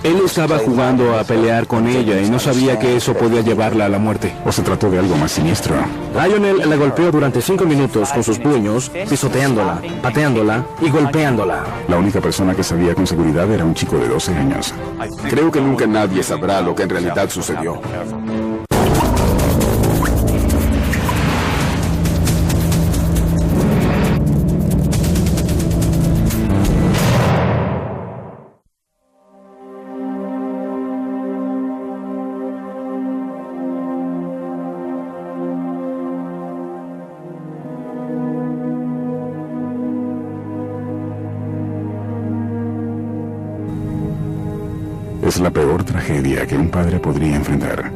Él estaba jugando a pelear con ella y no sabía que eso podía llevarla a la muerte. ¿O se trató de algo más siniestro? Lionel la golpeó durante 5 minutos con sus puños, pisoteándola, pateándola y golpeándola. La única persona que sabía con seguridad era un chico de 12 años. Creo que nunca nadie sabrá lo que en realidad sucedió. Es la peor tragedia que un padre podría enfrentar.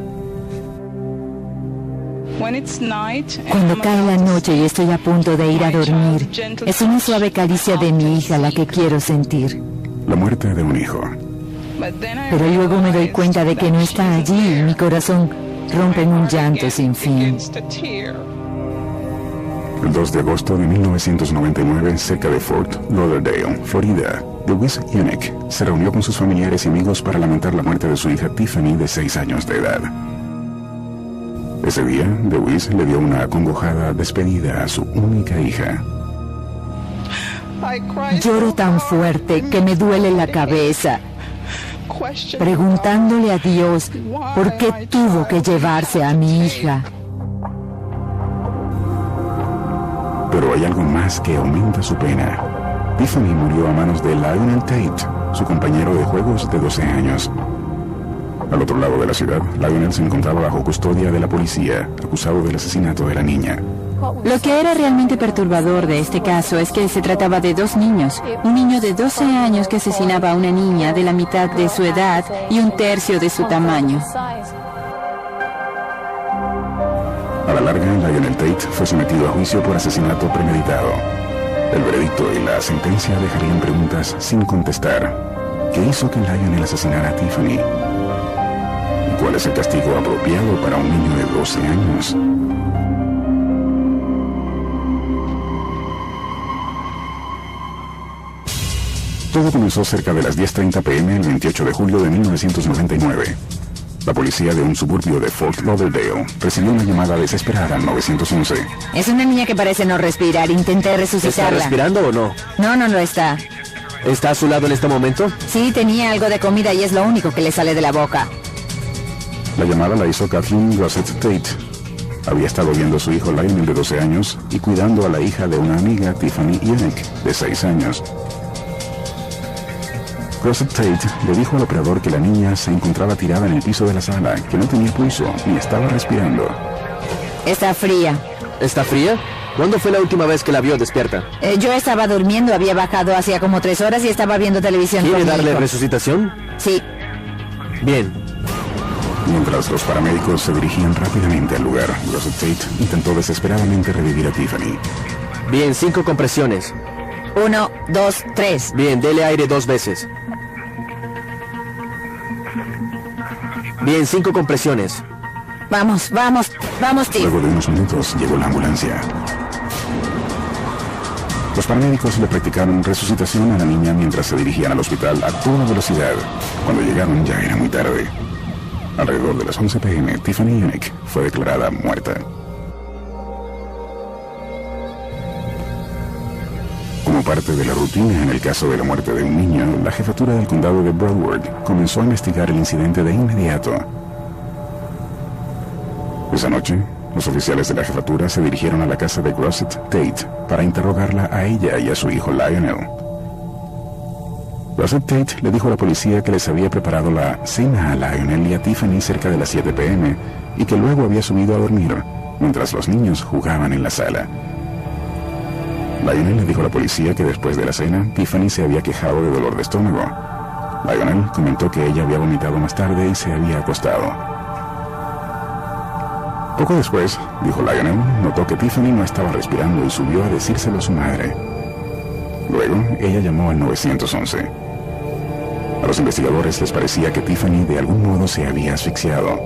Cuando cae la noche y estoy a punto de ir a dormir, es una suave caricia de mi hija la que quiero sentir. La muerte de un hijo. Pero luego me doy cuenta de que no está allí y mi corazón rompe en un llanto sin fin. El 2 de agosto de 1999, cerca de Fort Lauderdale, Florida, DeWitt Unick se reunió con sus familiares y amigos para lamentar la muerte de su hija Tiffany, de 6 años de edad. Ese día, DeWitt le dio una acongojada despedida a su única hija. Lloro tan fuerte que me duele la cabeza, preguntándole a Dios por qué tuvo que llevarse a mi hija. Pero hay algo más que aumenta su pena. Tiffany murió a manos de Lionel Tate, su compañero de juegos de 12 años. Al otro lado de la ciudad, Lionel se encontraba bajo custodia de la policía, acusado del asesinato de la niña. Lo que era realmente perturbador de este caso es que se trataba de 2 niños. Un niño de 12 años que asesinaba a una niña de la mitad de su edad y 1/3 de su tamaño. A la larga, Lionel Tate fue sometido a juicio por asesinato premeditado. El veredicto y la sentencia dejarían preguntas sin contestar. ¿Qué hizo que Lionel asesinara a Tiffany? ¿Y cuál es el castigo apropiado para un niño de 12 años? Todo comenzó cerca de las 10:30 p.m. el 28 de julio de 1999. La policía de un suburbio de Fort Lauderdale recibió una llamada desesperada al 911. Es una niña que parece no respirar. Intenté resucitarla. ¿Está respirando o no? No, no lo está. ¿Está a su lado en este momento? Sí, tenía algo de comida y es lo único que le sale de la boca. La llamada la hizo Kathleen Gossett Tate. Había estado viendo a su hijo Lionel, de 12 años, y cuidando a la hija de una amiga, Tiffany Unick, de 6 años. Gossett Tate le dijo al operador que la niña se encontraba tirada en el piso de la sala, que no tenía pulso ni estaba respirando. Está fría. ¿Está fría? ¿Cuándo fue la última vez que la vio despierta? Yo estaba durmiendo, había bajado hacía como 3 horas y estaba viendo televisión con ¿Quiere mi darle hijo. resucitación? Sí. Bien. Mientras los paramédicos se dirigían rápidamente al lugar, Gossett Tate intentó desesperadamente revivir a Tiffany. Bien, 5 compresiones. 1, 2, 3. Bien, dele aire 2 veces. Bien, 5 compresiones. Vamos, Tim. Luego de unos minutos llegó la ambulancia. Los paramédicos le practicaron resucitación a la niña mientras se dirigían al hospital a toda velocidad. Cuando llegaron ya era muy tarde. Alrededor de las 11 p.m., Tiffany Unick fue declarada muerta. Como parte de la rutina en el caso de la muerte de un niño, la jefatura del condado de Broward comenzó a investigar el incidente de inmediato. Esa noche, los oficiales de la jefatura se dirigieron a la casa de Gossett Tate para interrogarla a ella y a su hijo Lionel. Gossett Tate le dijo a la policía que les había preparado la cena a Lionel y a Tiffany cerca de las 7 p.m. y que luego había subido a dormir, mientras los niños jugaban en la sala. Lionel le dijo a la policía que después de la cena, Tiffany se había quejado de dolor de estómago. Lionel comentó que ella había vomitado más tarde y se había acostado. Poco después, dijo Lionel, notó que Tiffany no estaba respirando y subió a decírselo a su madre. Luego, ella llamó al 911. A los investigadores les parecía que Tiffany de algún modo se había asfixiado.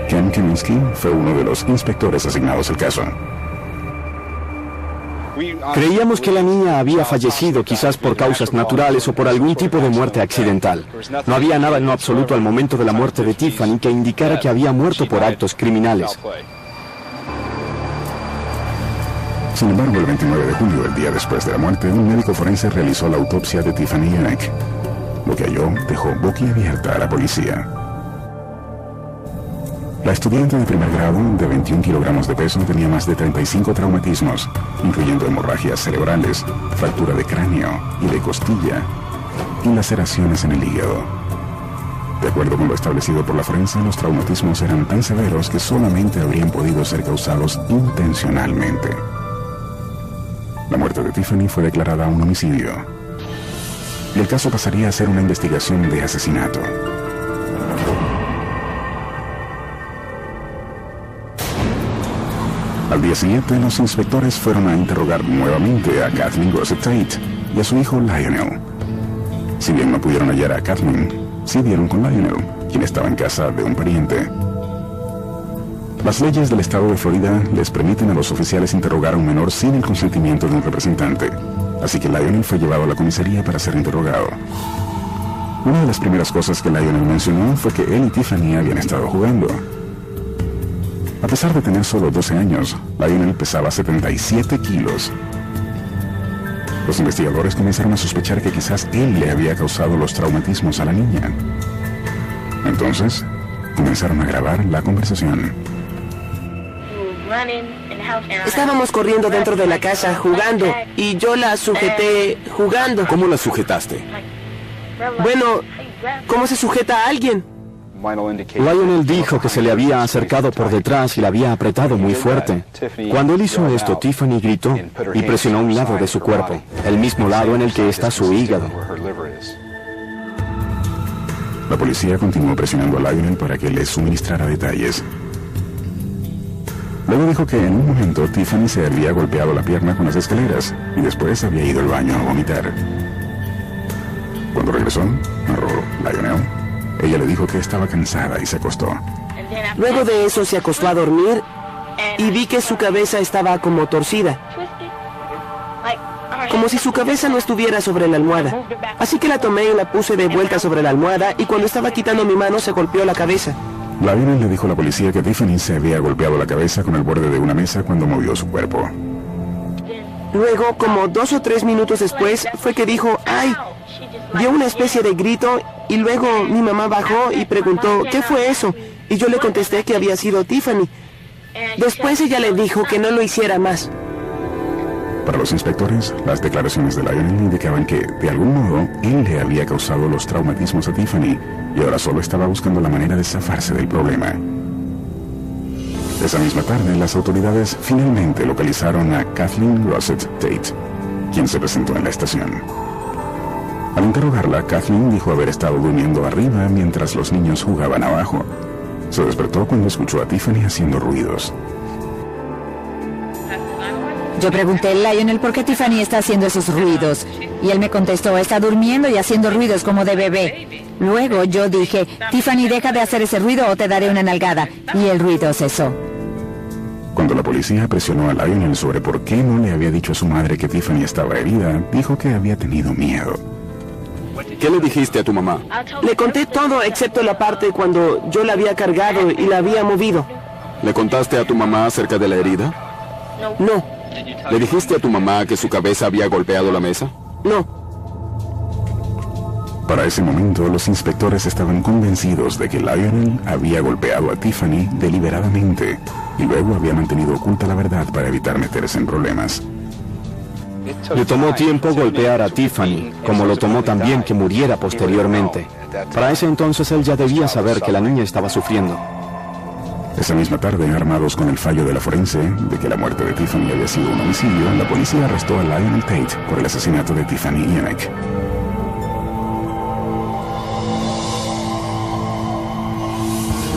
Ken Kaminsky fue uno de los inspectores asignados al caso. Creíamos que la niña había fallecido, quizás por causas naturales o por algún tipo de muerte accidental. No había nada en lo absoluto al momento de la muerte de Tiffany que indicara que había muerto por actos criminales. Sin embargo, el 29 de julio, el día después de la muerte, un médico forense realizó la autopsia de Tiffany Unick. Lo que halló dejó boquiabierta a la policía. La estudiante de primer grado, de 21 kilogramos de peso, tenía más de 35 traumatismos, incluyendo hemorragias cerebrales, fractura de cráneo y de costilla, y laceraciones en el hígado. De acuerdo con lo establecido por la forense, los traumatismos eran tan severos que solamente habrían podido ser causados intencionalmente. La muerte de Tiffany fue declarada un homicidio, y el caso pasaría a ser una investigación de asesinato. Al día siguiente, los inspectores fueron a interrogar nuevamente a Kathleen Gossett Tate y a su hijo Lionel. Si bien no pudieron hallar a Kathleen, sí dieron con Lionel, quien estaba en casa de un pariente. Las leyes del estado de Florida les permiten a los oficiales interrogar a un menor sin el consentimiento de un representante, así que Lionel fue llevado a la comisaría para ser interrogado. Una de las primeras cosas que Lionel mencionó fue que él y Tiffany habían estado jugando. A pesar de tener solo 12 años, Lionel pesaba 77 kilos. Los investigadores comenzaron a sospechar que quizás él le había causado los traumatismos a la niña. Entonces, comenzaron a grabar la conversación. Estábamos corriendo dentro de la casa jugando y yo la sujeté jugando. ¿Cómo la sujetaste? Bueno, ¿cómo se sujeta a alguien? Lionel dijo que se le había acercado por detrás y la había apretado muy fuerte. Cuando él hizo esto, Tiffany gritó y presionó un lado de su cuerpo, el mismo lado en el que está su hígado. La policía continuó presionando a Lionel para que les suministrara detalles. Luego dijo que en un momento Tiffany se había golpeado la pierna con las escaleras y después había ido al baño a vomitar. Cuando regresó, narró Lionel, ella le dijo que estaba cansada y se acostó. Luego de eso se acostó a dormir y vi que su cabeza estaba como torcida, como si su cabeza no estuviera sobre la almohada. Así que la tomé y la puse de vuelta sobre la almohada y cuando estaba quitando mi mano se golpeó la cabeza. Lionel le dijo a la policía que Tiffany se había golpeado la cabeza con el borde de una mesa cuando movió su cuerpo. Luego, como 2 o 3 minutos después, fue que dijo, ¡ay! Dio una especie de grito y luego mi mamá bajó y preguntó, ¿qué fue eso? Y yo le contesté que había sido Tiffany. Después ella le dijo que no lo hiciera más. Para los inspectores, las declaraciones de Lionel indicaban que, de algún modo, él le había causado los traumatismos a Tiffany y ahora solo estaba buscando la manera de zafarse del problema. Esa misma tarde, las autoridades finalmente localizaron a Kathleen Gossett Tate, quien se presentó en la estación. Al interrogarla, Kathleen dijo haber estado durmiendo arriba mientras los niños jugaban abajo. Se despertó cuando escuchó a Tiffany haciendo ruidos. Yo pregunté, Lionel, ¿por qué Tiffany está haciendo esos ruidos? Y él me contestó, está durmiendo y haciendo ruidos como de bebé. Luego yo dije, Tiffany, deja de hacer ese ruido o te daré una nalgada. Y el ruido cesó. Cuando la policía presionó a Lionel sobre por qué no le había dicho a su madre que Tiffany estaba herida, dijo que había tenido miedo. ¿Qué le dijiste a tu mamá? Le conté todo excepto la parte cuando yo la había cargado y la había movido. ¿Le contaste a tu mamá acerca de la herida? No, ¿Le dijiste a tu mamá que su cabeza había golpeado la mesa? no. Para ese momento, los inspectores estaban convencidos de que Lionel había golpeado a Tiffany deliberadamente y luego había mantenido oculta la verdad para evitar meterse en problemas. Le tomó tiempo golpear a Tiffany, como lo tomó también que muriera posteriormente. Para ese entonces él ya debía saber que la niña estaba sufriendo. Esa misma tarde, armados con el fallo de la forense de que la muerte de Tiffany había sido un homicidio, la policía arrestó a Lionel Tate por el asesinato de Tiffany Unick.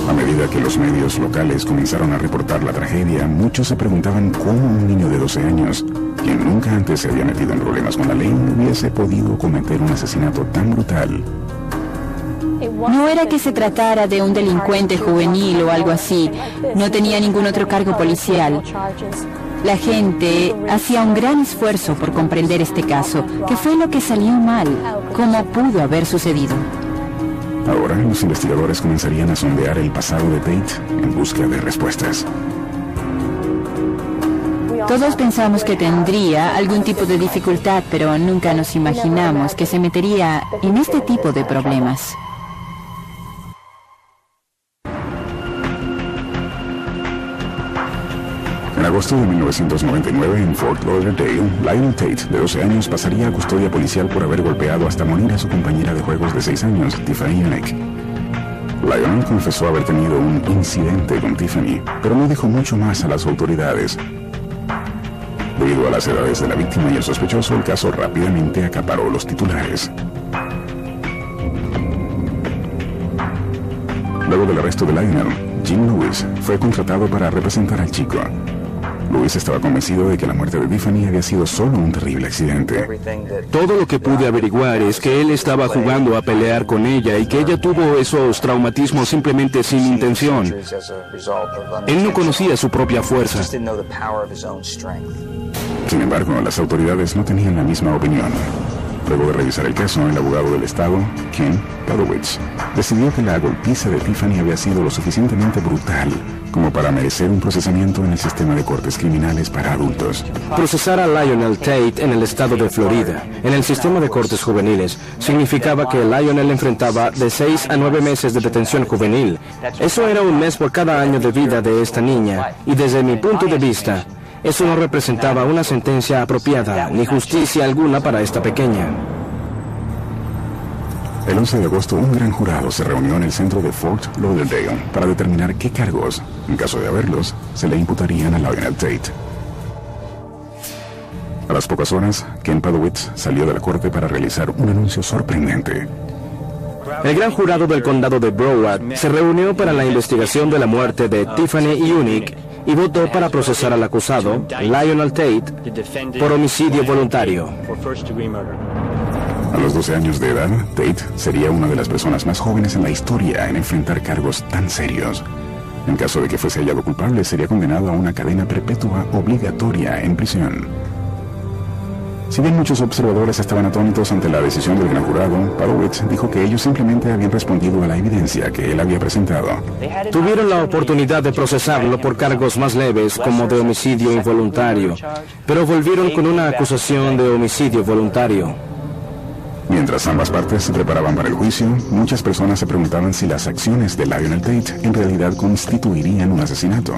A medida que los medios locales comenzaron a reportar la tragedia, muchos se preguntaban cómo un niño de 12 años, quien nunca antes se había metido en problemas con la ley, hubiese podido cometer un asesinato tan brutal. No era que se tratara de un delincuente juvenil o algo así. No tenía ningún otro cargo policial. La gente hacía un gran esfuerzo por comprender este caso. ¿Qué fue lo que salió mal? ¿Cómo pudo haber sucedido? Ahora los investigadores comenzarían a sondear el pasado de Tate en busca de respuestas. Todos pensamos que tendría algún tipo de dificultad, pero nunca nos imaginamos que se metería en este tipo de problemas. En agosto de 1999, en Fort Lauderdale, Lionel Tate, de 12 años, pasaría a custodia policial por haber golpeado hasta morir a su compañera de juegos de 6 años, Tiffany Unick. Lionel confesó haber tenido un incidente con Tiffany, pero no dijo mucho más a las autoridades. Debido a las edades de la víctima y el sospechoso, el caso rápidamente acaparó los titulares. Luego del arresto de Lionel, Jim Lewis fue contratado para representar al chico. Lewis estaba convencido de que la muerte de Tiffany había sido solo un terrible accidente. Todo lo que pude averiguar es que él estaba jugando a pelear con ella y que ella tuvo esos traumatismos simplemente sin intención. Él no conocía su propia fuerza. Sin embargo, las autoridades no tenían la misma opinión. Luego de revisar el caso, el abogado del estado, Ken Padowitz, decidió que la golpiza de Tiffany había sido lo suficientemente brutal como para merecer un procesamiento en el sistema de cortes criminales para adultos. Procesar a Lionel Tate en el estado de Florida, en el sistema de cortes juveniles, significaba que Lionel enfrentaba de 6 a 9 meses de detención juvenil. Eso era un mes por cada año de vida de esta niña, y desde mi punto de vista, eso no representaba una sentencia apropiada, ni justicia alguna para esta pequeña. El 11 de agosto, un gran jurado se reunió en el centro de Fort Lauderdale para determinar qué cargos, en caso de haberlos, se le imputarían a Lionel Tate. A las pocas horas, Ken Padowitz salió de la corte para realizar un anuncio sorprendente. El gran jurado del condado de Broward se reunió para la investigación de la muerte de Tiffany Unick y votó para procesar al acusado, Lionel Tate, por homicidio voluntario. A los 12 años de edad, Tate sería una de las personas más jóvenes en la historia en enfrentar cargos tan serios. En caso de que fuese hallado culpable, sería condenado a una cadena perpetua obligatoria en prisión. Si bien muchos observadores estaban atónitos ante la decisión del gran jurado, Padowitz dijo que ellos simplemente habían respondido a la evidencia que él había presentado. Tuvieron la oportunidad de procesarlo por cargos más leves, como de homicidio involuntario, pero volvieron con una acusación de homicidio voluntario. Mientras ambas partes se preparaban para el juicio, muchas personas se preguntaban si las acciones de Lionel Tate en realidad constituirían un asesinato.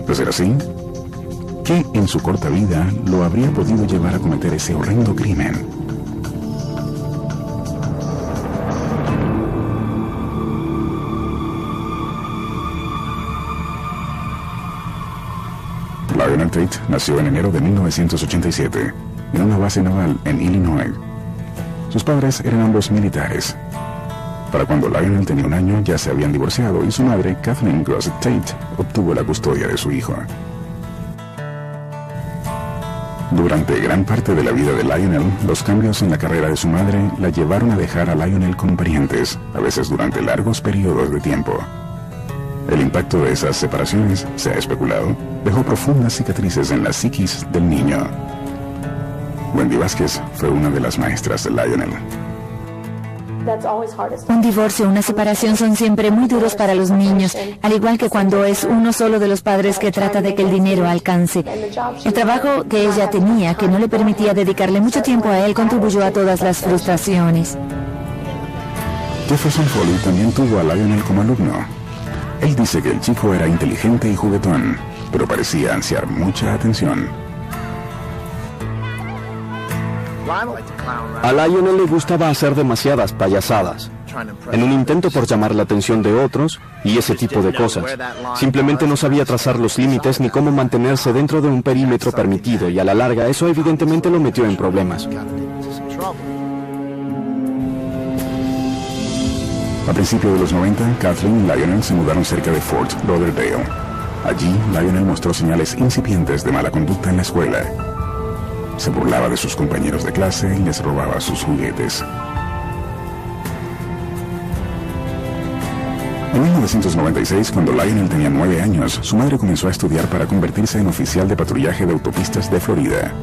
¿De ser así? ¿Qué en su corta vida lo habría podido llevar a cometer ese horrendo crimen? Lionel Tate nació en enero de 1987 en una base naval en Illinois. Sus padres eran ambos militares. Para cuando Lionel tenía 1 año ya se habían divorciado y su madre, Kathleen Grossett Tate, obtuvo la custodia de su hijo. Durante gran parte de la vida de Lionel, los cambios en la carrera de su madre la llevaron a dejar a Lionel con parientes, a veces durante largos periodos de tiempo. El impacto de esas separaciones, se ha especulado, dejó profundas cicatrices en la psiquis del niño. Wendy Vázquez fue una de las maestras de Lionel. Un divorcio o una separación son siempre muy duros para los niños, al igual que cuando es uno solo de los padres que trata de que el dinero alcance. El trabajo que ella tenía, que no le permitía dedicarle mucho tiempo a él, contribuyó a todas las frustraciones. Jefferson Foley también tuvo a Lionel como alumno. Él dice que el chico era inteligente y juguetón, pero parecía ansiar mucha atención. A Lionel le gustaba hacer demasiadas payasadas, en un intento por llamar la atención de otros y ese tipo de cosas. Simplemente no sabía trazar los límites ni cómo mantenerse dentro de un perímetro permitido, y a la larga eso evidentemente lo metió en problemas. A principios de los 90, Kathleen y Lionel se mudaron cerca de Fort Lauderdale. Allí, Lionel mostró señales incipientes de mala conducta en la escuela. Se burlaba de sus compañeros de clase y les robaba sus juguetes. En 1996, cuando Lionel tenía 9 años, su madre comenzó a estudiar para convertirse en oficial de patrullaje de autopistas de Florida.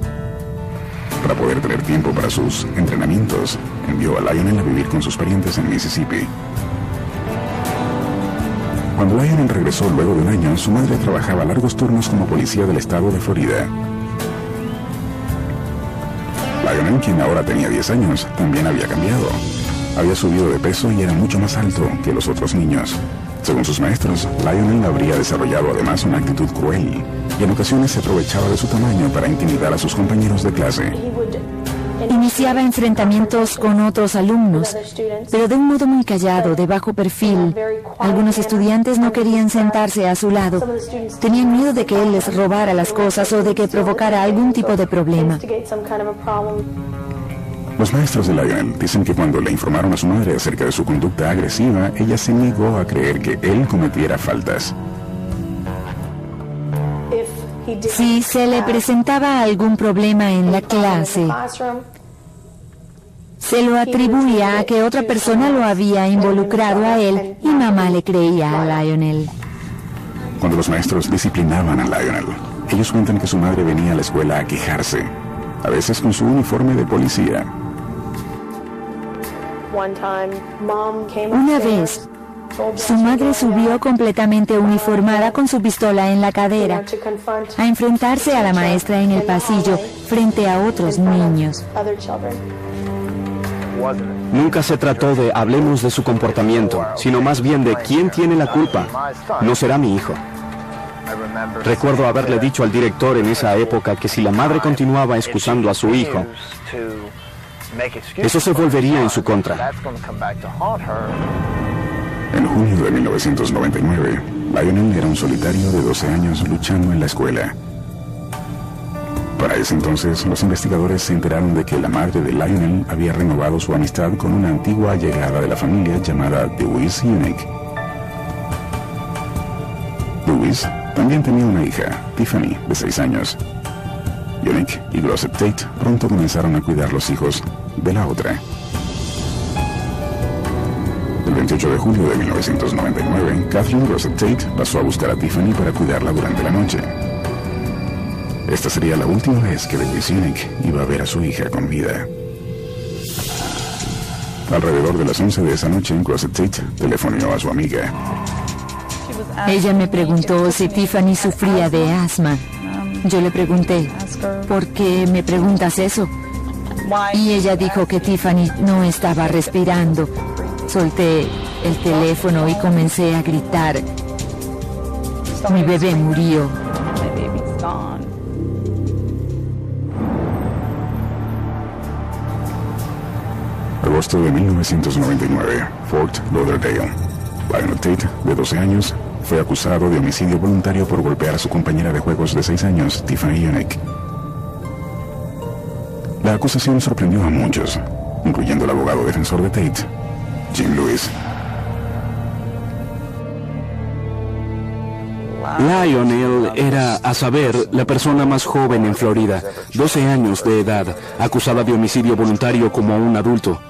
Para poder tener tiempo para sus entrenamientos, envió a Lionel a vivir con sus parientes en Mississippi. Cuando Lionel regresó luego de un año, su madre trabajaba largos turnos como policía del estado de Florida. Lionel, quien ahora tenía 10 años, también había cambiado. Había subido de peso y era mucho más alto que los otros niños. Según sus maestros, Lionel habría desarrollado además una actitud cruel y en ocasiones se aprovechaba de su tamaño para intimidar a sus compañeros de clase. Iniciaba enfrentamientos con otros alumnos, pero de un modo muy callado, de bajo perfil. Algunos estudiantes no querían sentarse a su lado. Tenían miedo de que él les robara las cosas o de que provocara algún tipo de problema. Los maestros de Lionel dicen que cuando le informaron a su madre acerca de su conducta agresiva, ella se negó a creer que él cometiera faltas. Si se le presentaba algún problema en la clase, se lo atribuía a que otra persona lo había involucrado a él y mamá le creía a Lionel. Cuando los maestros disciplinaban a Lionel, ellos cuentan que su madre venía a la escuela a quejarse, a veces con su uniforme de policía. Una vez, su madre subió completamente uniformada con su pistola en la cadera a enfrentarse a la maestra en el pasillo frente a otros niños. Nunca se trató de hablemos de su comportamiento, sino más bien de quién tiene la culpa. No será mi hijo. Recuerdo haberle dicho al director en esa época que si la madre continuaba excusando a su hijo, eso se volvería en su contra. En junio de 1999, Lionel era un solitario de 12 años luchando en la escuela. Para ese entonces, los investigadores se enteraron de que la madre de Lionel había renovado su amistad con una antigua allegada de la familia llamada Louise Unick. Louise también tenía una hija, Tiffany, de 6 años. Unick y Glossop Tate pronto comenzaron a cuidar los hijos de la otra. El 28 de julio de 1999, Kathleen Glossop Tate pasó a buscar a Tiffany para cuidarla durante la noche. Esta sería la última vez que Louise Unick iba a ver a su hija con vida. Alrededor de las 11 de esa noche, Glossop Tate telefoneó a su amiga. Ella me preguntó si Tiffany sufría de asma. Yo le pregunté, ¿por qué me preguntas eso? Y ella dijo que Tiffany no estaba respirando. Solté el teléfono y comencé a gritar. Mi bebé murió. Agosto de 1999, Fort Lauderdale. Lionel Tate, de 12 años, fue acusado de homicidio voluntario por golpear a su compañera de juegos de 6 años, Tiffany Unick. La acusación sorprendió a muchos, incluyendo el abogado defensor de Tate, Jim Lewis. Lionel era, a saber, la persona más joven en Florida, 12 años de edad, acusada de homicidio voluntario como un adulto.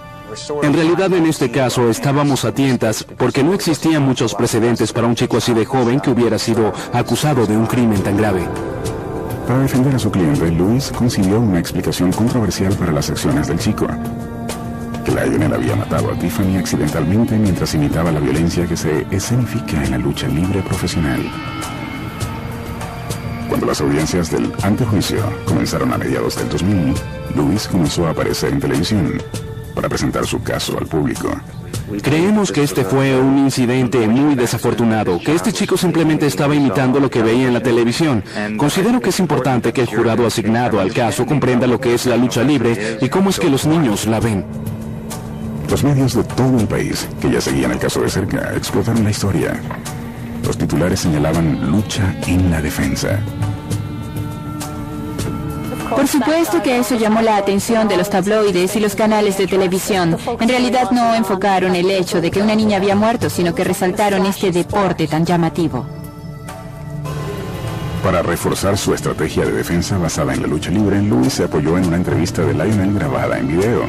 En realidad, en este caso, estábamos a tientas porque no existían muchos precedentes para un chico así de joven que hubiera sido acusado de un crimen tan grave. Para defender a su cliente, Lewis consiguió una explicación controversial para las acciones del chico. Que Lionel había matado a Tiffany accidentalmente mientras imitaba la violencia que se escenifica en la lucha libre profesional. Cuando las audiencias del antejuicio comenzaron a mediados del 2000, Lewis comenzó a aparecer en televisión para presentar su caso al público. Creemos que este fue un incidente muy desafortunado, que este chico simplemente estaba imitando lo que veía en la televisión. Considero que es importante que el jurado asignado al caso comprenda lo que es la lucha libre y cómo es que los niños la ven. Los medios de todo el país, que ya seguían el caso de cerca, explotaron la historia. Los titulares señalaban lucha en la defensa. Por supuesto que eso llamó la atención de los tabloides y los canales de televisión. En realidad no enfocaron el hecho de que una niña había muerto, sino que resaltaron este deporte tan llamativo. Para reforzar su estrategia de defensa basada en la lucha libre, Lewis se apoyó en una entrevista de Lionel grabada en video,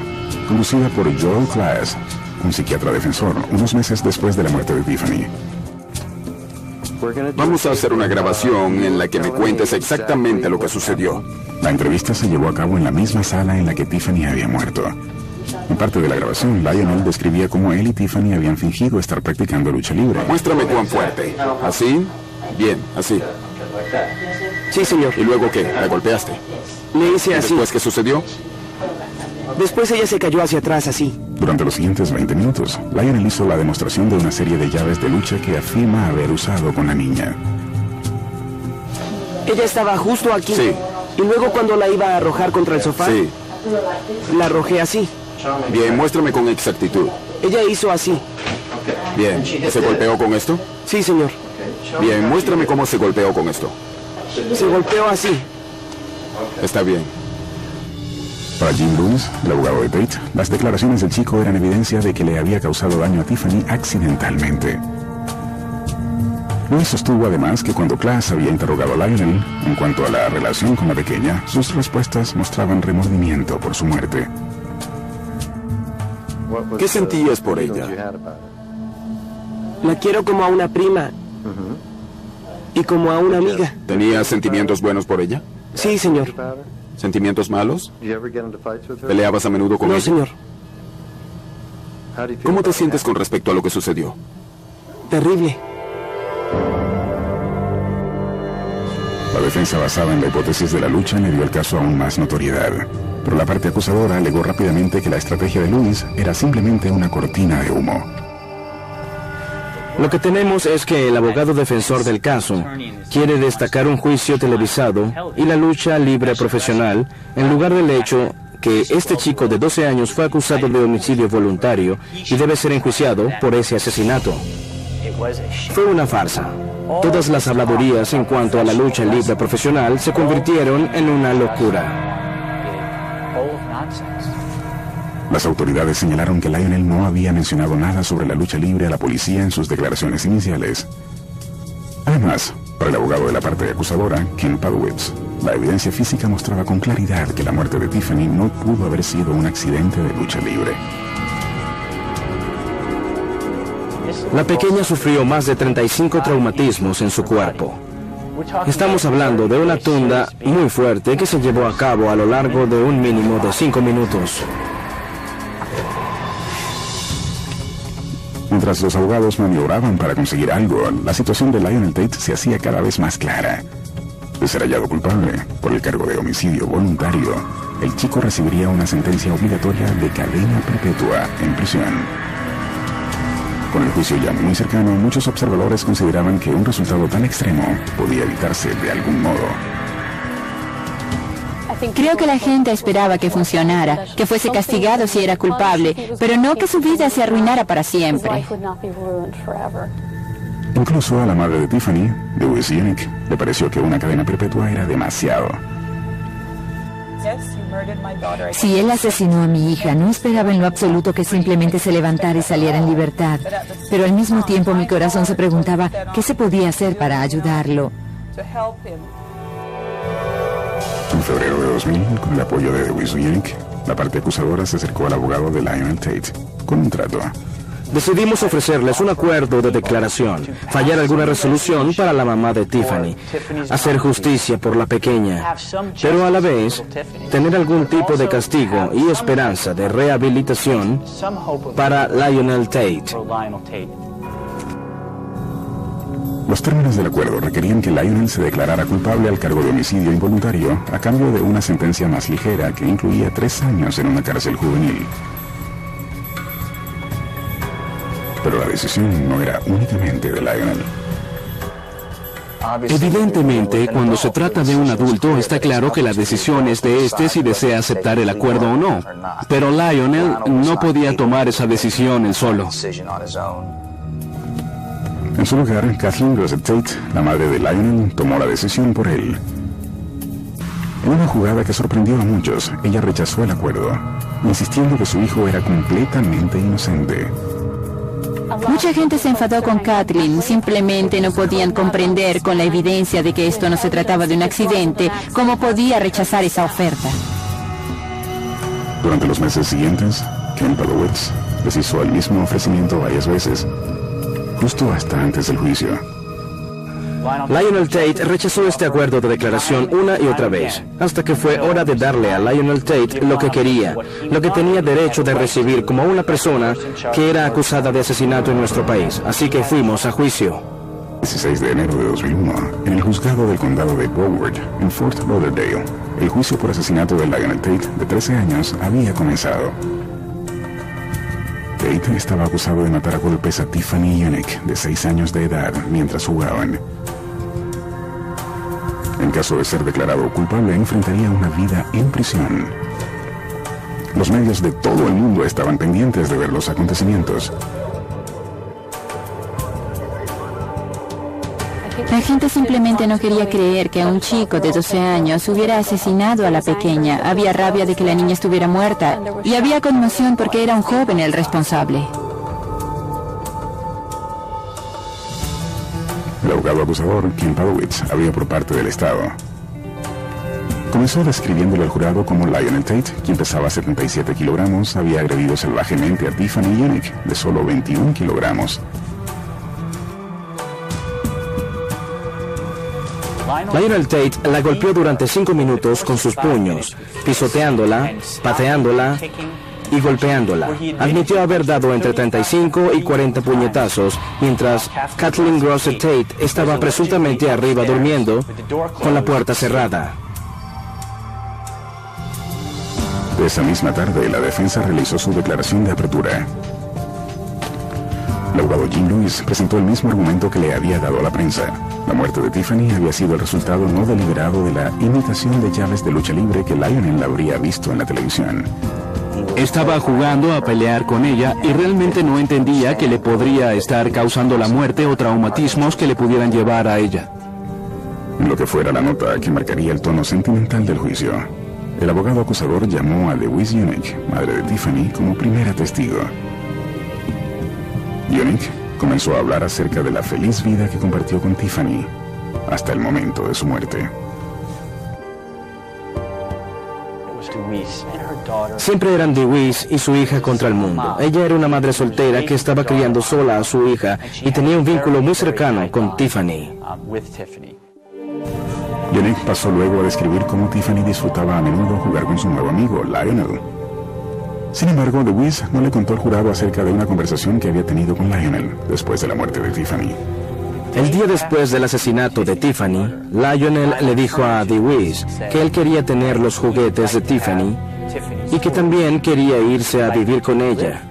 conducida por Joel Class, un psiquiatra defensor, unos meses después de la muerte de Tiffany. Vamos a hacer una grabación en la que me cuentes exactamente lo que sucedió. La entrevista se llevó a cabo en la misma sala en la que Tiffany había muerto. En parte de la grabación, Lionel describía cómo él y Tiffany habían fingido estar practicando lucha libre. Muéstrame cuán fuerte. ¿Así? Bien, así. Sí, señor. ¿Y luego qué? ¿La golpeaste? Le hice así. ¿Después qué sucedió? Después ella se cayó hacia atrás así. Durante los siguientes 20 minutos, Lionel hizo la demostración de una serie de llaves de lucha que afirma haber usado con la niña. Ella estaba justo aquí. Sí. Y luego cuando la iba a arrojar contra el sofá, Sí. la arrojé así. Bien, muéstrame con exactitud. Ella hizo así. Bien, ¿se golpeó con esto? Sí, señor. Bien, muéstrame cómo se golpeó con esto. Se golpeó así. Está bien. Para Jim Lewis, el abogado de Tate, las declaraciones del chico eran evidencia de que le había causado daño a Tiffany accidentalmente. Lewis sostuvo además que cuando Klaas había interrogado a Lionel en cuanto a la relación con la pequeña, sus respuestas mostraban remordimiento por su muerte. ¿Qué sentías por ella? La quiero como a una prima. Y como a una amiga. ¿Tenías sentimientos buenos por ella? Sí, señor. ¿Sentimientos malos? ¿Peleabas a menudo con No, ella? señor. ¿Cómo te sientes con respecto a lo que sucedió? Terrible. La defensa basada en la hipótesis de la lucha le dio al caso aún más notoriedad. Pero la parte acusadora alegó rápidamente que la estrategia de Lewis era simplemente una cortina de humo. Lo que tenemos es que el abogado defensor del caso quiere destacar un juicio televisado y la lucha libre profesional en lugar del hecho que este chico de 12 años fue acusado de homicidio voluntario y debe ser enjuiciado por ese asesinato. Fue una farsa. Todas las habladurías en cuanto a la lucha libre profesional se convirtieron en una locura. Las autoridades señalaron que Lionel no había mencionado nada sobre la lucha libre a la policía en sus declaraciones iniciales. Además, para el abogado de la parte acusadora, Ken Padowitz, la evidencia física mostraba con claridad que la muerte de Tiffany no pudo haber sido un accidente de lucha libre. La pequeña sufrió más de 35 traumatismos en su cuerpo. Estamos hablando de una tunda muy fuerte que se llevó a cabo a lo largo de un mínimo de 5 minutos. Mientras los abogados maniobraban para conseguir algo, la situación de Lionel Tate se hacía cada vez más clara. De ser hallado culpable por el cargo de homicidio voluntario, el chico recibiría una sentencia obligatoria de cadena perpetua en prisión. Con el juicio ya muy cercano, muchos observadores consideraban que un resultado tan extremo podía evitarse de algún modo. Creo que la gente esperaba que funcionara, que fuese castigado si era culpable, pero no que su vida se arruinara para siempre. Incluso a la madre de Tiffany, Louise Yannick, le pareció que una cadena perpetua era demasiado. Si él asesinó a mi hija, no esperaba en lo absoluto que simplemente se levantara y saliera en libertad. Pero al mismo tiempo mi corazón se preguntaba qué se podía hacer para ayudarlo. En febrero de 2000, con el apoyo de Louise Yannick, la parte acusadora se acercó al abogado de Lionel Tate con un trato. Decidimos ofrecerles un acuerdo de declaración, fallar alguna resolución para la mamá de Tiffany, hacer justicia por la pequeña, pero a la vez tener algún tipo de castigo y esperanza de rehabilitación para Lionel Tate. Los términos del acuerdo requerían que Lionel se declarara culpable al cargo de homicidio involuntario a cambio de una sentencia más ligera que incluía 3 años en una cárcel juvenil. Pero la decisión no era únicamente de Lionel. Evidentemente, cuando se trata de un adulto, está claro que la decisión es de este si desea aceptar el acuerdo o no. Pero Lionel no podía tomar esa decisión él solo. En su lugar, Kathleen Rosette Tate, la madre de Lionel, tomó la decisión por él. En una jugada que sorprendió a muchos, ella rechazó el acuerdo, insistiendo que su hijo era completamente inocente. Mucha gente se enfadó con Kathleen, simplemente no podían comprender con la evidencia de que esto no se trataba de un accidente, cómo podía rechazar esa oferta. Durante los meses siguientes, Ken Padowitz, les hizo el mismo ofrecimiento varias veces, justo hasta antes del juicio. Lionel Tate rechazó este acuerdo de declaración una y otra vez, hasta que fue hora de darle a Lionel Tate lo que quería, lo que tenía derecho de recibir como una persona que era acusada de asesinato en nuestro país. Así que fuimos a juicio. 16 de enero de 2001, en el juzgado del condado de Broward, en Fort Lauderdale, el juicio por asesinato de Lionel Tate, de 13 años, había comenzado. Tate estaba acusado de matar a golpes a Tiffany Unick, de 6 años de edad, mientras jugaban. En caso de ser declarado culpable, enfrentaría una vida en prisión. Los medios de todo el mundo estaban pendientes de ver los acontecimientos. La gente simplemente no quería creer que un chico de 12 años hubiera asesinado a la pequeña. Había rabia de que la niña estuviera muerta y había conmoción porque era un joven el responsable. El abogado acusador, Kim Padowitz, habló por parte del Estado. Comenzó describiéndole al jurado como Lionel Tate, quien pesaba 77 kilogramos, había agredido salvajemente a Tiffany Unick, de solo 21 kilogramos. Lionel Tate la golpeó durante 5 minutos con sus puños, pisoteándola, pateándola y golpeándola. Admitió haber dado entre 35 y 40 puñetazos, mientras Kathleen Grosset Tate estaba presuntamente arriba durmiendo con la puerta cerrada. Esa misma tarde, la defensa realizó su declaración de apertura. El abogado Jim Lewis presentó el mismo argumento que le había dado a la prensa. La muerte de Tiffany había sido el resultado no deliberado de la imitación de llaves de lucha libre que Lionel habría visto en la televisión. Estaba jugando a pelear con ella y realmente no entendía que le podría estar causando la muerte o traumatismos que le pudieran llevar a ella. Lo que fuera la nota que marcaría el tono sentimental del juicio. El abogado acusador llamó a Louise Unick, madre de Tiffany, como primera testigo. Unick comenzó a hablar acerca de la feliz vida que compartió con Tiffany hasta el momento de su muerte. Siempre eran DeWeese y su hija contra el mundo. Ella era una madre soltera que estaba criando sola a su hija y tenía un vínculo muy cercano con Tiffany. Unick pasó luego a describir cómo Tiffany disfrutaba a menudo jugar con su nuevo amigo, Lionel. Sin embargo, DeWeese no le contó al jurado acerca de una conversación que había tenido con Lionel después de la muerte de Tiffany. El día después del asesinato de Tiffany, Lionel le dijo a DeWeese que él quería tener los juguetes de Tiffany y que también quería irse a vivir con ella,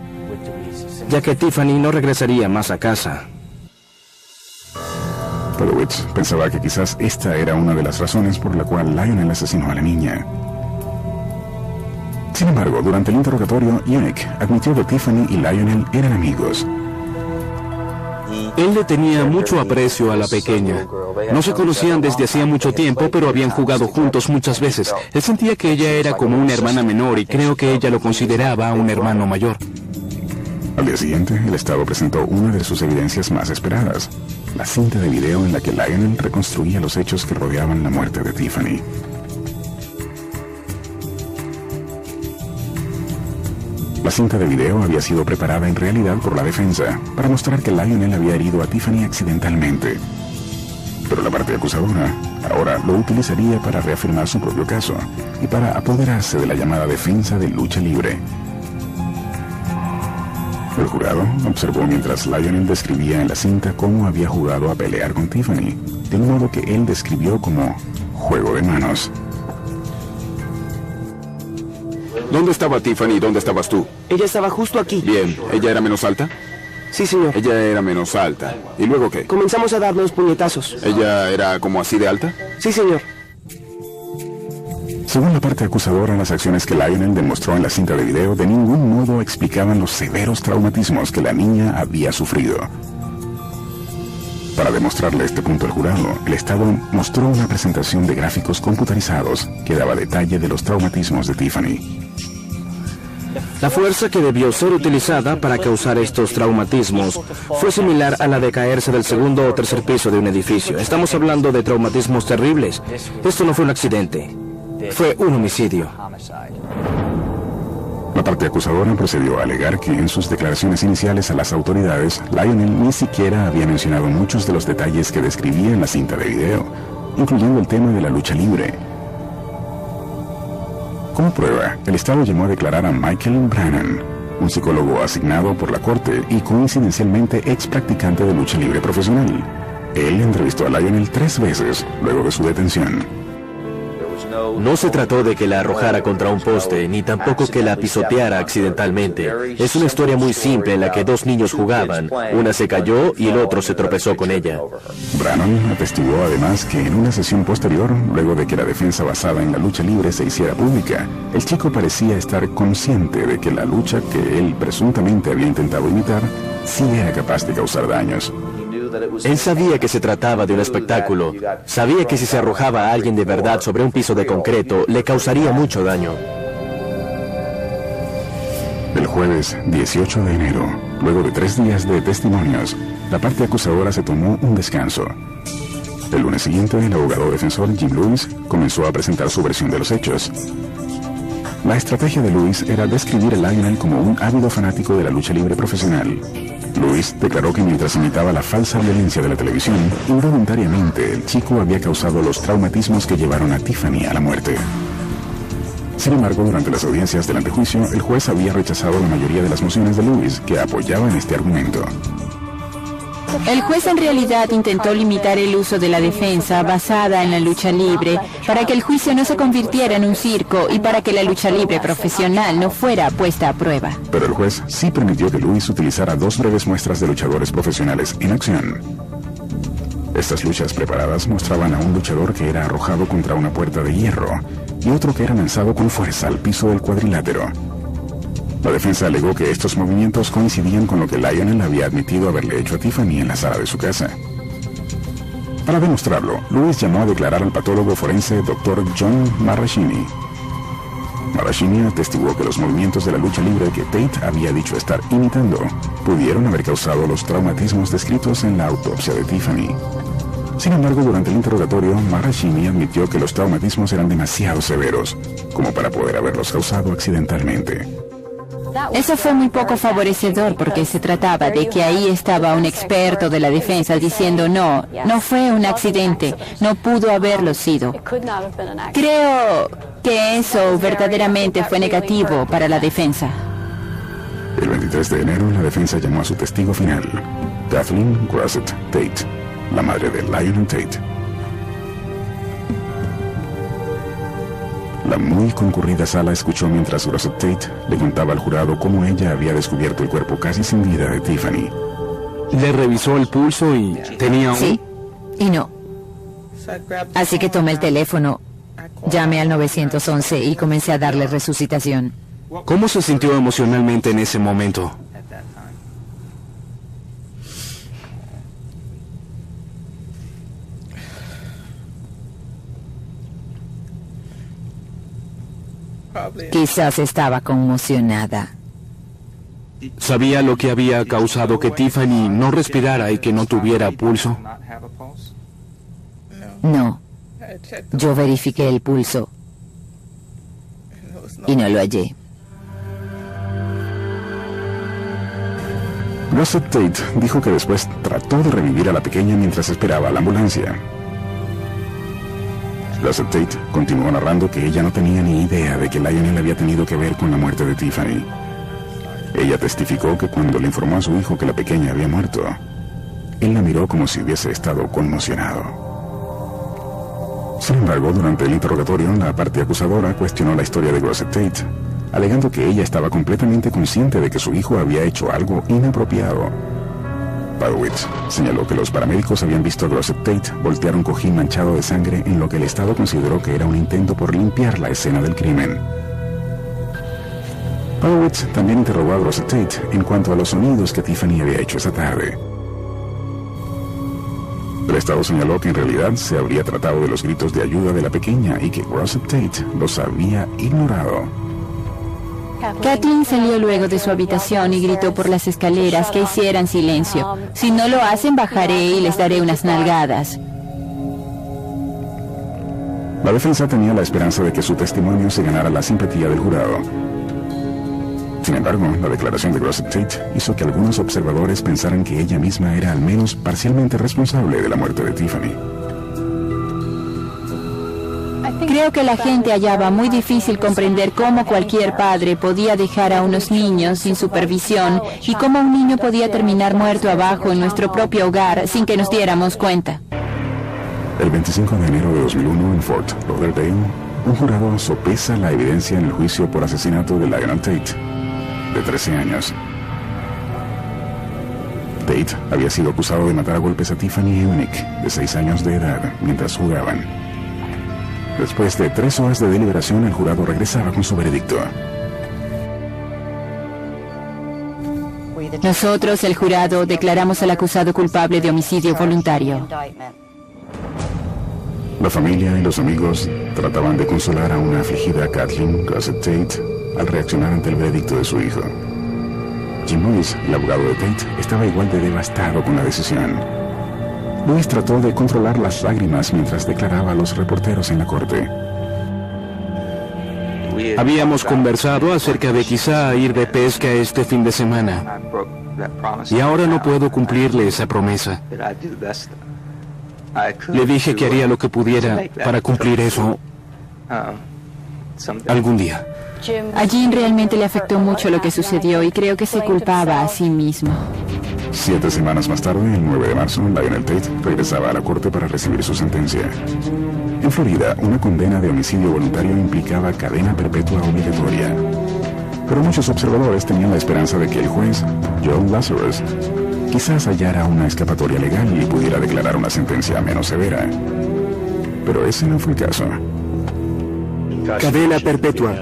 ya que Tiffany no regresaría más a casa. Padowitz pensaba que quizás esta era una de las razones por la cual Lionel asesinó a la niña. Sin embargo, durante el interrogatorio, Unick admitió que Tiffany y Lionel eran amigos. Él le tenía mucho aprecio a la pequeña. No se conocían desde hacía mucho tiempo, pero habían jugado juntos muchas veces. Él sentía que ella era como una hermana menor y creo que ella lo consideraba un hermano mayor. Al día siguiente, el Estado presentó una de sus evidencias más esperadas, la cinta de video en la que Lionel reconstruía los hechos que rodeaban la muerte de Tiffany. La cinta de video había sido preparada en realidad por la defensa para mostrar que Lionel había herido a Tiffany accidentalmente. Pero la parte acusadora ahora lo utilizaría para reafirmar su propio caso y para apoderarse de la llamada defensa de lucha libre. El jurado observó mientras Lionel describía en la cinta cómo había jugado a pelear con Tiffany, de un modo que él describió como juego de manos. ¿Dónde estaba Tiffany y dónde estabas tú? Ella estaba justo aquí. Bien, ¿ella era menos alta? Sí, señor. Ella era menos alta. ¿Y luego qué? Comenzamos a darnos puñetazos. ¿Ella era como así de alta? Sí, señor. Según la parte acusadora, las acciones que Lionel demostró en la cinta de video de ningún modo explicaban los severos traumatismos que la niña había sufrido. Para demostrarle este punto al jurado, el Estado mostró una presentación de gráficos computarizados que daba detalle de los traumatismos de Tiffany. La fuerza que debió ser utilizada para causar estos traumatismos fue similar a la de caerse del segundo o tercer piso de un edificio. Estamos hablando de traumatismos terribles. Esto no fue un accidente, fue un homicidio. La parte acusadora procedió a alegar que en sus declaraciones iniciales a las autoridades, Lionel ni siquiera había mencionado muchos de los detalles que describía en la cinta de video, incluyendo el tema de la lucha libre. Como prueba, el Estado llamó a declarar a Michael Brannan, un psicólogo asignado por la corte y coincidencialmente ex practicante de lucha libre profesional. Él entrevistó a Lionel 3 veces luego de su detención. No se trató de que la arrojara contra un poste, ni tampoco que la pisoteara accidentalmente. Es una historia muy simple en la que 2 niños jugaban. Una se cayó y el otro se tropezó con ella. Brannan atestiguó además que en una sesión posterior, luego de que la defensa basada en la lucha libre se hiciera pública, el chico parecía estar consciente de que la lucha que él presuntamente había intentado imitar sí era capaz de causar daños. Él sabía que se trataba de un espectáculo. Sabía que si se arrojaba a alguien de verdad sobre un piso de concreto, le causaría mucho daño. El jueves 18 de enero, luego de 3 días de testimonios, la parte acusadora se tomó un descanso. El lunes siguiente, el abogado defensor Jim Lewis comenzó a presentar su versión de los hechos. La estrategia de Lewis era describir a Lionel como un ávido fanático de la lucha libre profesional. Lewis declaró que mientras imitaba la falsa violencia de la televisión, involuntariamente el chico había causado los traumatismos que llevaron a Tiffany a la muerte. Sin embargo, durante las audiencias del antejuicio, el juez había rechazado la mayoría de las mociones de Lewis que apoyaban este argumento. El juez en realidad intentó limitar el uso de la defensa basada en la lucha libre para que el juicio no se convirtiera en un circo y para que la lucha libre profesional no fuera puesta a prueba. Pero el juez sí permitió que Lewis utilizara 2 breves muestras de luchadores profesionales en acción. Estas luchas preparadas mostraban a un luchador que era arrojado contra una puerta de hierro y otro que era lanzado con fuerza al piso del cuadrilátero. La defensa alegó que estos movimientos coincidían con lo que Lionel había admitido haberle hecho a Tiffany en la sala de su casa. Para demostrarlo, Lewis llamó a declarar al patólogo forense Dr. John Marashini. Marashini atestiguó que los movimientos de la lucha libre que Tate había dicho estar imitando pudieron haber causado los traumatismos descritos en la autopsia de Tiffany. Sin embargo, durante el interrogatorio, Marashini admitió que los traumatismos eran demasiado severos como para poder haberlos causado accidentalmente. Eso fue muy poco favorecedor porque se trataba de que ahí estaba un experto de la defensa diciendo no fue un accidente, no pudo haberlo sido. Creo que eso verdaderamente fue negativo para la defensa. El 23 de enero, la defensa llamó a su testigo final, Kathleen Grosset Tate, la madre de Lionel Tate. La muy concurrida sala escuchó mientras Grosset Tate le contaba al jurado cómo ella había descubierto el cuerpo casi sin vida de Tiffany. Le revisó el pulso y tenía un... Sí, y no. Así que tomé el teléfono, llamé al 911 y comencé a darle resucitación. ¿Cómo se sintió emocionalmente en ese momento? Quizás estaba conmocionada. ¿Sabía lo que había causado que Tiffany no respirara y que no tuviera pulso? No. Yo verifiqué el pulso y no lo hallé. Grosset Tate dijo que después trató de revivir a la pequeña mientras esperaba a la ambulancia. Grosset Tate continuó narrando que ella no tenía ni idea de que Lionel había tenido que ver con la muerte de Tiffany. Ella testificó que cuando le informó a su hijo que la pequeña había muerto, él la miró como si hubiese estado conmocionado. Sin embargo, durante el interrogatorio, la parte acusadora cuestionó la historia de Grosset Tate, alegando que ella estaba completamente consciente de que su hijo había hecho algo inapropiado. Padowitz señaló que los paramédicos habían visto a Grosset Tate voltear un cojín manchado de sangre en lo que el Estado consideró que era un intento por limpiar la escena del crimen. Padowitz también interrogó a Grosset Tate en cuanto a los sonidos que Tiffany había hecho esa tarde. El Estado señaló que en realidad se habría tratado de los gritos de ayuda de la pequeña y que Grosset Tate los había ignorado. Kathleen salió luego de su habitación y gritó por las escaleras que hicieran silencio. Si no lo hacen, bajaré y les daré unas nalgadas. La defensa tenía la esperanza de que su testimonio se ganara la simpatía del jurado. Sin embargo, la declaración de Gossett Tate hizo que algunos observadores pensaran que ella misma era al menos parcialmente responsable de la muerte de Tiffany. Creo que la gente hallaba muy difícil comprender cómo cualquier padre podía dejar a unos niños sin supervisión y cómo un niño podía terminar muerto abajo en nuestro propio hogar sin que nos diéramos cuenta. El 25 de enero de 2001 en Fort Lauderdale, un jurado sopesa la evidencia en el juicio por asesinato de Lionel Tate, de 13 años. Tate había sido acusado de matar a golpes a Tiffany Eunick, de 6 años de edad, mientras jugaban. Después de 3 horas de deliberación, el jurado regresaba con su veredicto. Nosotros, el jurado, declaramos al acusado culpable de homicidio voluntario. La familia y los amigos trataban de consolar a una afligida Kathleen Gossett Tate al reaccionar ante el veredicto de su hijo. Jim Lewis, el abogado de Tate, estaba igual de devastado con la decisión. Lewis trató de controlar las lágrimas mientras declaraba a los reporteros en la corte. Habíamos conversado acerca de quizá ir de pesca este fin de semana. Y ahora no puedo cumplirle esa promesa. Le dije que haría lo que pudiera para cumplir eso algún día. A Jim realmente le afectó mucho lo que sucedió y creo que se culpaba a sí mismo. 7 semanas más tarde, el 9 de marzo, Lionel Tate regresaba a la corte para recibir su sentencia. En Florida, una condena de homicidio voluntario implicaba cadena perpetua obligatoria. Pero muchos observadores tenían la esperanza de que el juez, Joe Lazarus, quizás hallara una escapatoria legal y pudiera declarar una sentencia menos severa. Pero ese no fue el caso. Cadena perpetua.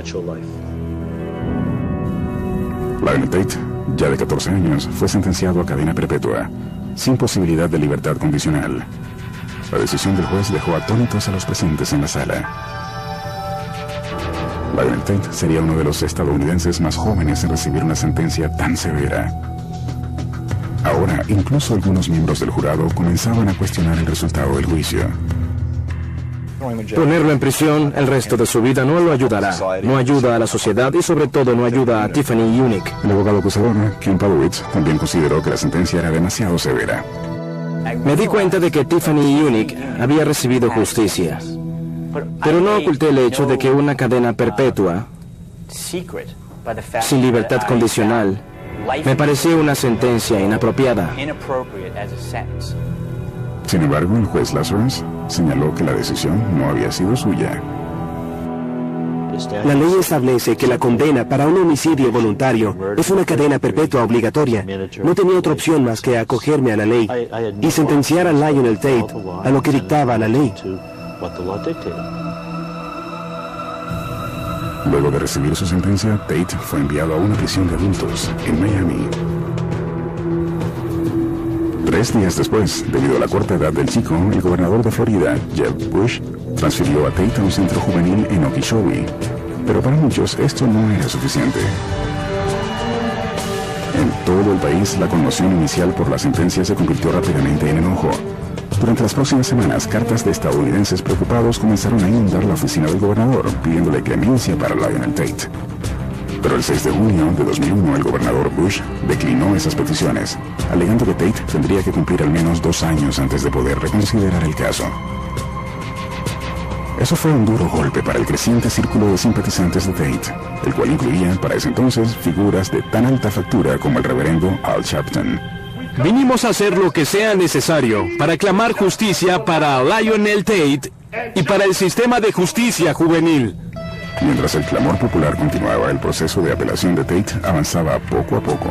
Lionel Tate, ya de 14 años, fue sentenciado a cadena perpetua, sin posibilidad de libertad condicional. La decisión del juez dejó atónitos a los presentes en la sala. Lionel Tate sería uno de los estadounidenses más jóvenes en recibir una sentencia tan severa. Ahora, incluso algunos miembros del jurado comenzaban a cuestionar el resultado del juicio. Ponerlo en prisión el resto de su vida no lo ayudará. No ayuda a la sociedad y sobre todo no ayuda a Tiffany Eunick. El abogado acusador, Ken Padowitz, también consideró que la sentencia era demasiado severa. Me di cuenta de que Tiffany Eunick había recibido justicia. Pero no oculté el hecho de que una cadena perpetua, sin libertad condicional, me parecía una sentencia inapropiada. Sin embargo, el juez Lazarus señaló que la decisión no había sido suya. La ley establece que la condena para un homicidio voluntario es una cadena perpetua obligatoria. No tenía otra opción más que acogerme a la ley y sentenciar a Lionel Tate a lo que dictaba la ley. Luego de recibir su sentencia, Tate fue enviado a una prisión de adultos en Miami. 3 días después, debido a la corta edad del chico, el gobernador de Florida, Jeb Bush, transfirió a Tate a un centro juvenil en Okeechobee. Pero para muchos esto no era suficiente. En todo el país, la conmoción inicial por la sentencia se convirtió rápidamente en enojo. Durante las próximas semanas, cartas de estadounidenses preocupados comenzaron a inundar la oficina del gobernador, pidiéndole clemencia para Lionel Tate. Pero el 6 de junio de 2001, el gobernador Bush declinó esas peticiones, alegando que Tate tendría que cumplir al menos 2 años antes de poder reconsiderar el caso. Eso fue un duro golpe para el creciente círculo de simpatizantes de Tate, el cual incluía, para ese entonces, figuras de tan alta factura como el reverendo Al Sharpton. Vinimos a hacer lo que sea necesario para clamar justicia para Lionel Tate y para el sistema de justicia juvenil. Mientras el clamor popular continuaba, el proceso de apelación de Tate avanzaba poco a poco.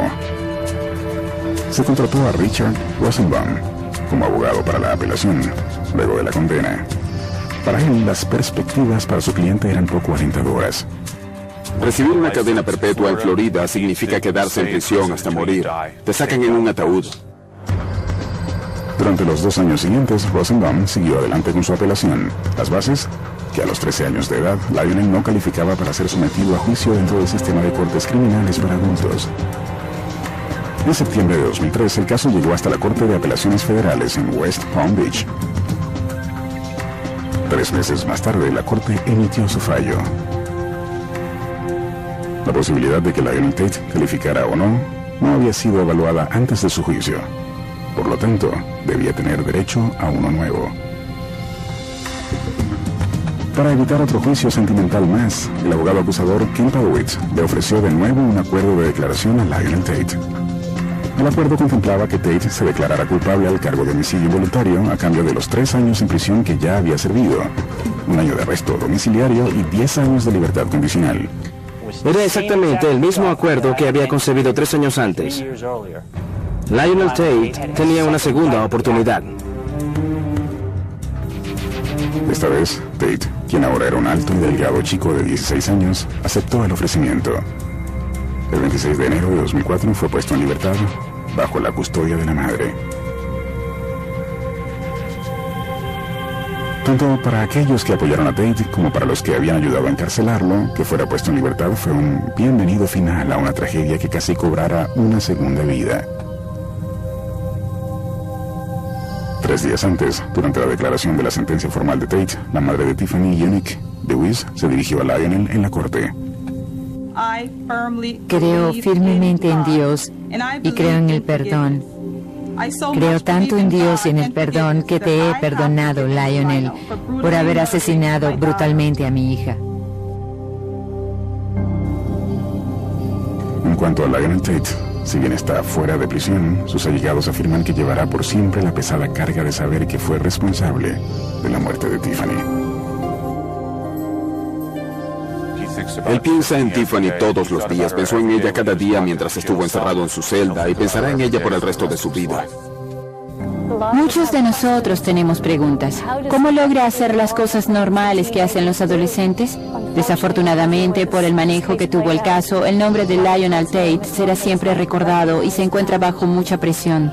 Se contrató a Richard Rosenbaum como abogado para la apelación, luego de la condena. Para él, las perspectivas para su cliente eran poco alentadoras. Recibir una cadena perpetua en Florida significa quedarse en prisión hasta morir. Te sacan en un ataúd. Durante los 2 años siguientes, Rosenbaum siguió adelante con su apelación. Las bases, que a los 13 años de edad, Lionel no calificaba para ser sometido a juicio dentro del sistema de cortes criminales para adultos. En septiembre de 2003, el caso llegó hasta la Corte de Apelaciones Federales en West Palm Beach. 3 meses más tarde, la Corte emitió su fallo. La posibilidad de que Lionel Tate calificara o no había sido evaluada antes de su juicio. Por lo tanto, debía tener derecho a uno nuevo. Para evitar otro juicio sentimental más, el abogado acusador Ken Padowitz le ofreció de nuevo un acuerdo de declaración a Lionel Tate. El acuerdo contemplaba que Tate se declarara culpable al cargo de homicidio voluntario a cambio de los 3 años en prisión que ya había servido, 1 año de arresto domiciliario y 10 años de libertad condicional. Era exactamente el mismo acuerdo que había concebido 3 años antes. Lionel Tate tenía una segunda oportunidad. Esta vez, Tate, quien ahora era un alto y delgado chico de 16 años, aceptó el ofrecimiento. El 26 de enero de 2004 fue puesto en libertad bajo la custodia de la madre. Tanto para aquellos que apoyaron a Tate como para los que habían ayudado a encarcelarlo, que fuera puesto en libertad fue un bienvenido final a una tragedia que casi cobrara una segunda vida. 3 días antes, durante la declaración de la sentencia formal de Tate, la madre de Tiffany Unick, DeWeese, se dirigió a Lionel en la corte. Creo firmemente en Dios y creo en el perdón. Creo tanto en Dios y en el perdón que te he perdonado, Lionel, por haber asesinado brutalmente a mi hija. En cuanto a Lionel Tate, si bien está fuera de prisión, sus allegados afirman que llevará por siempre la pesada carga de saber que fue responsable de la muerte de Tiffany. Él piensa en Tiffany todos los días, pensó en ella cada día mientras estuvo encerrado en su celda y pensará en ella por el resto de su vida. Muchos de nosotros tenemos preguntas. ¿Cómo logra hacer las cosas normales que hacen los adolescentes? Desafortunadamente, por el manejo que tuvo el caso, el nombre de Lionel Tate será siempre recordado y se encuentra bajo mucha presión.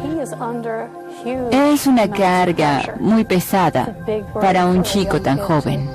Es una carga muy pesada para un chico tan joven.